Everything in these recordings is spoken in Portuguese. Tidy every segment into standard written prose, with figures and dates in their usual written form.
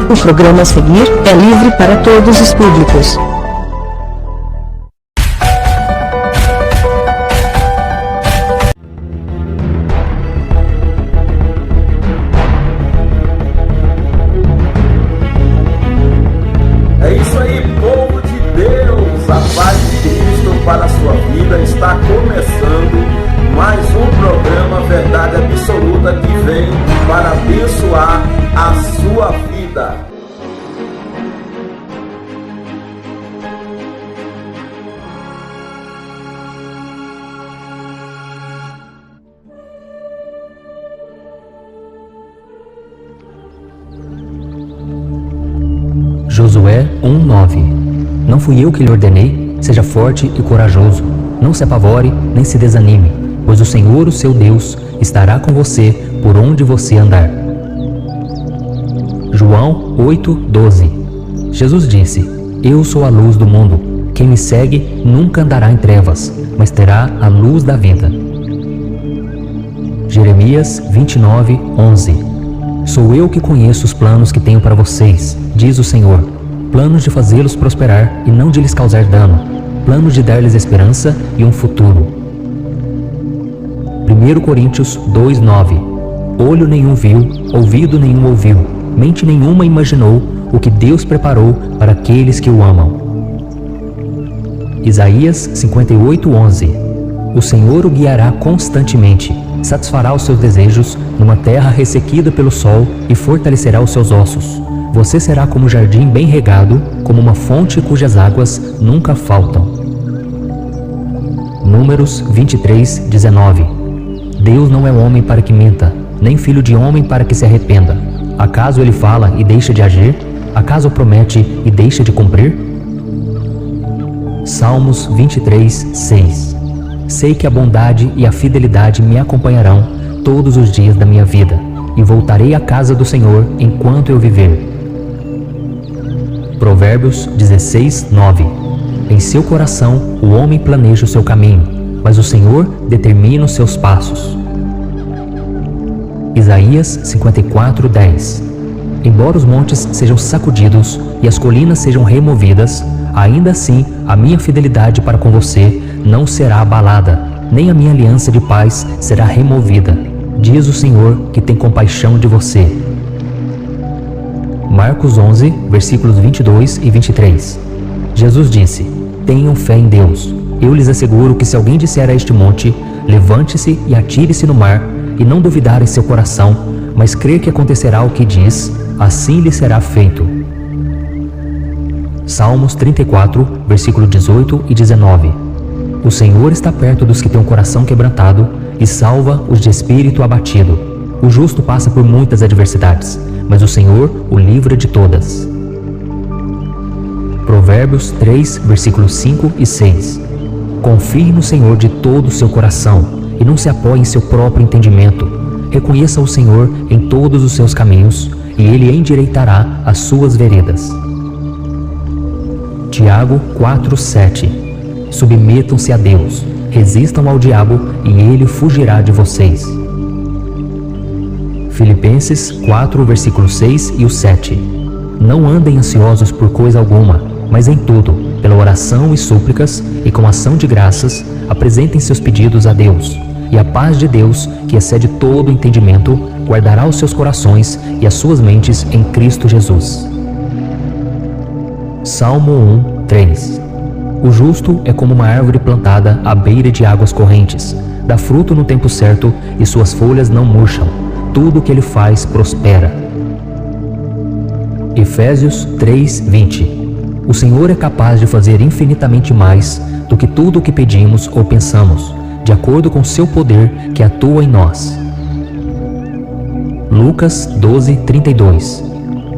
O programa a seguir é livre para todos os públicos. É isso aí, povo de Deus, a paz de Cristo para a sua vida. Está começando mais um programa Verdade Absoluta que vem para abençoar a sua vida. Josué 1:9. Não fui eu que lhe ordenei, seja forte e corajoso, não se apavore nem se desanime, pois o Senhor, o seu Deus, estará com você por onde você andar. João 8:12. Jesus disse: Eu sou a luz do mundo, quem me segue nunca andará em trevas, mas terá a luz da vida. Jeremias 29:11. Sou eu que conheço os planos que tenho para vocês, diz o Senhor, planos de fazê-los prosperar e não de lhes causar dano, planos de dar-lhes esperança e um futuro. 1 Coríntios 2:9. Olho nenhum viu, ouvido nenhum ouviu, mente nenhuma imaginou o que Deus preparou para aqueles que o amam. Isaías 58:11. O Senhor o guiará constantemente, satisfará os seus desejos numa terra ressequida pelo sol e fortalecerá os seus ossos. Você será como um jardim bem regado, como uma fonte cujas águas nunca faltam. Números 23:19. Deus não é homem para que minta, nem filho de homem para que se arrependa. Acaso ele fala e deixa de agir? Acaso promete e deixa de cumprir? Salmos 23:6. Sei que a bondade e a fidelidade me acompanharão todos os dias da minha vida, e voltarei à casa do Senhor enquanto eu viver. Provérbios 16:9. Em seu coração o homem planeja o seu caminho, mas o Senhor determina os seus passos. Isaías 54:10. Embora os montes sejam sacudidos e as colinas sejam removidas, ainda assim a minha fidelidade para com você não será abalada, nem a minha aliança de paz será removida, diz o Senhor que tem compaixão de você. Marcos 11, versículos 22 e 23. Jesus disse: Tenham fé em Deus. Eu lhes asseguro que se alguém disser a este monte, levante-se e atire-se no mar, e não duvidar em seu coração, mas crer que acontecerá o que diz, assim lhe será feito. Salmos 34, versículo 18 e 19. O Senhor está perto dos que têm o coração quebrantado e salva os de espírito abatido. O justo passa por muitas adversidades, mas o Senhor o livra de todas. Provérbios 3, versículos 5 e 6. Confie no Senhor de todo o seu coração e não se apoie em seu próprio entendimento. Reconheça o Senhor em todos os seus caminhos e Ele endireitará as suas veredas. Tiago 4:7. Submetam-se a Deus, resistam ao diabo e ele fugirá de vocês. Filipenses 4, versículos 6 e 7. Não andem ansiosos por coisa alguma, mas em tudo, pela oração e súplicas e com ação de graças, apresentem seus pedidos a Deus. E a paz de Deus, que excede todo entendimento, guardará os seus corações e as suas mentes em Cristo Jesus. Salmo 1:3. O justo é como uma árvore plantada à beira de águas correntes, dá fruto no tempo certo e suas folhas não murcham. Tudo o que ele faz prospera. Efésios 3:20. O Senhor é capaz de fazer infinitamente mais do que tudo o que pedimos ou pensamos, de acordo com seu poder que atua em nós. Lucas 12:32.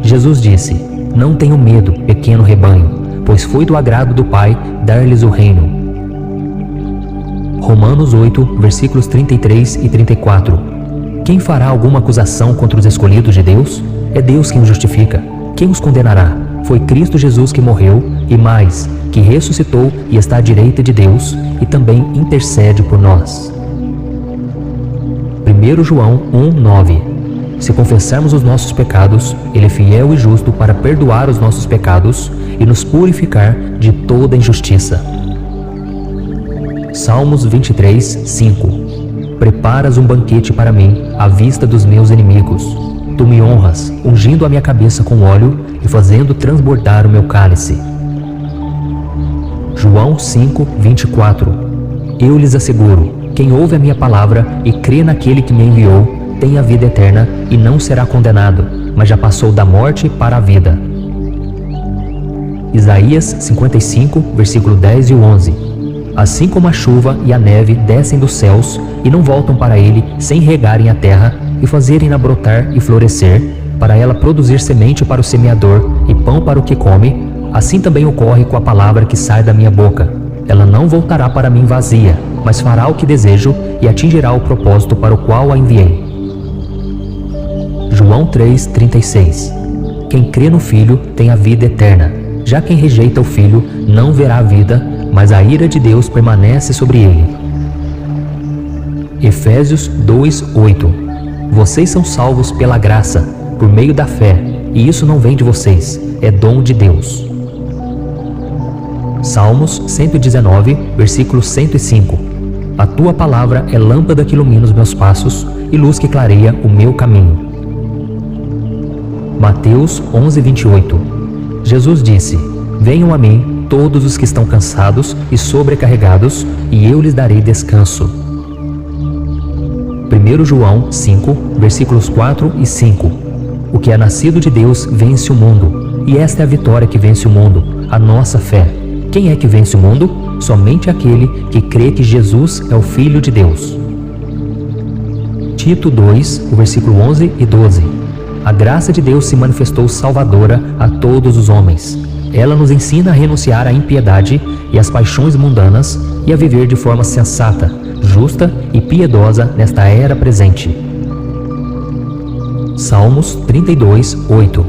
Jesus disse: Não tenham medo, pequeno rebanho, pois foi do agrado do Pai dar-lhes o reino. Romanos 8, versículos 33 e 34. Quem fará alguma acusação contra os escolhidos de Deus? É Deus quem os justifica. Quem os condenará? Foi Cristo Jesus que morreu, e mais, que ressuscitou e está à direita de Deus, e também intercede por nós. 1 João 1:9. Se confessarmos os nossos pecados, Ele é fiel e justo para perdoar os nossos pecados e nos purificar de toda injustiça. Salmos 23, 5. Preparas um banquete para mim à vista dos meus inimigos. Tu me honras, ungindo a minha cabeça com óleo e fazendo transbordar o meu cálice. João 5, 24. Eu lhes asseguro, quem ouve a minha palavra e crê naquele que me enviou, tem a vida eterna e não será condenado, mas já passou da morte para a vida. Isaías 55, versículo 10 e 11. Assim como a chuva e a neve descem dos céus e não voltam para ele sem regarem a terra e fazerem-na brotar e florescer, para ela produzir semente para o semeador e pão para o que come, assim também ocorre com a palavra que sai da minha boca. Ela não voltará para mim vazia, mas fará o que desejo e atingirá o propósito para o qual a enviei. João 3,36. Quem crê no Filho tem a vida eterna. Já quem rejeita o Filho não verá a vida, mas a ira de Deus permanece sobre ele. Efésios 2:8. Vocês são salvos pela graça, por meio da fé, e isso não vem de vocês, é dom de Deus. Salmos 119, versículo 105. A tua palavra é lâmpada que ilumina os meus passos e luz que clareia o meu caminho. Mateus 11:28. Jesus disse: Venham a mim todos os que estão cansados e sobrecarregados, e eu lhes darei descanso. 1 João 5, versículos 4 e 5. O que é nascido de Deus vence o mundo, e esta é a vitória que vence o mundo, a nossa fé. Quem é que vence o mundo? Somente aquele que crê que Jesus é o Filho de Deus. Tito 2, o versículo 11 e 12. A graça de Deus se manifestou salvadora a todos os homens. Ela nos ensina a renunciar à impiedade e às paixões mundanas e a viver de forma sensata, justa e piedosa nesta era presente. Salmos 32, 8.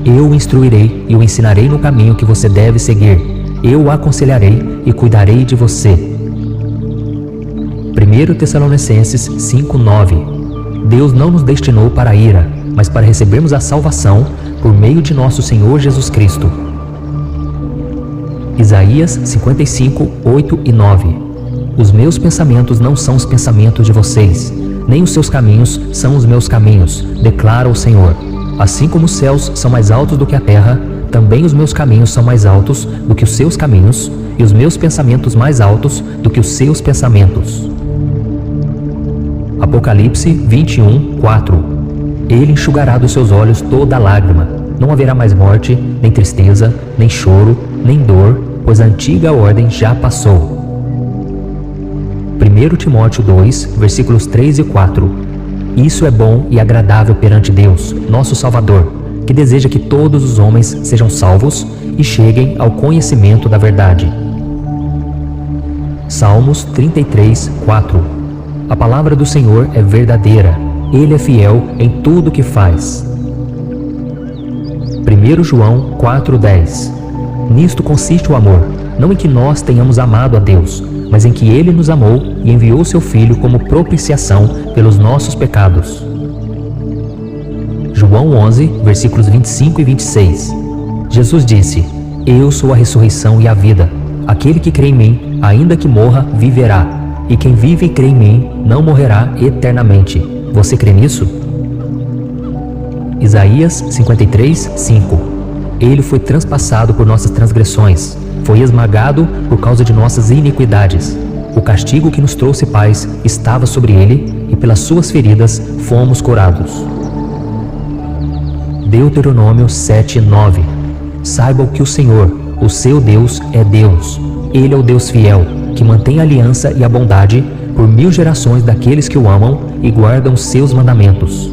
Eu o instruirei e o ensinarei no caminho que você deve seguir. Eu o aconselharei e cuidarei de você. 1 Tessalonicenses 5, 9. Deus não nos destinou para a ira, mas para recebermos a salvação por meio de nosso Senhor Jesus Cristo. Isaías 55, 8 e 9. Os meus pensamentos não são os pensamentos de vocês, nem os seus caminhos são os meus caminhos, declara o Senhor. Assim como os céus são mais altos do que a terra, também os meus caminhos são mais altos do que os seus caminhos, e os meus pensamentos mais altos do que os seus pensamentos. Apocalipse 21, 4. Ele enxugará dos seus olhos toda lágrima. Não haverá mais morte, nem tristeza, nem choro, nem dor, pois a antiga ordem já passou. 1 Timóteo 2, versículos 3 e 4. Isso é bom e agradável perante Deus, nosso Salvador, que deseja que todos os homens sejam salvos e cheguem ao conhecimento da verdade. Salmos 33, 4. A palavra do Senhor é verdadeira. Ele é fiel em tudo o que faz. 1 João 4:10. Nisto consiste o amor, não em que nós tenhamos amado a Deus, mas em que Ele nos amou e enviou seu Filho como propiciação pelos nossos pecados. João 11, versículos 25 e 26. Jesus disse: Eu sou a ressurreição e a vida. Aquele que crê em mim, ainda que morra, viverá. E quem vive e crê em mim, não morrerá eternamente. Você crê nisso? Isaías 53, 5. Ele foi transpassado por nossas transgressões, foi esmagado por causa de nossas iniquidades. O castigo que nos trouxe paz estava sobre ele, e pelas suas feridas fomos curados. Deuteronômio 7, 9. Saibam que o Senhor, o seu Deus, é Deus. Ele é o Deus fiel, que mantém a aliança e a bondade por 1000 gerações daqueles que o amam e guardam os seus mandamentos.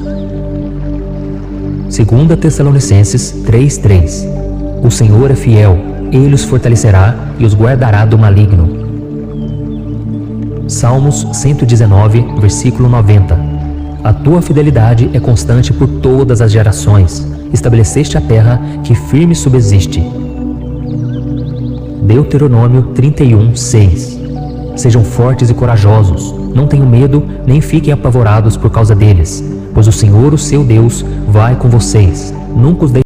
2 Tessalonicenses 3:3. O Senhor é fiel, Ele os fortalecerá e os guardará do maligno. Salmos 119, versículo 90. A tua fidelidade é constante por todas as gerações. Estabeleceste a terra que firme subsiste. Deuteronômio 31, 6. Sejam fortes e corajosos, não tenham medo, nem fiquem apavorados por causa deles, pois o Senhor, o seu Deus, vai com vocês. Nunca os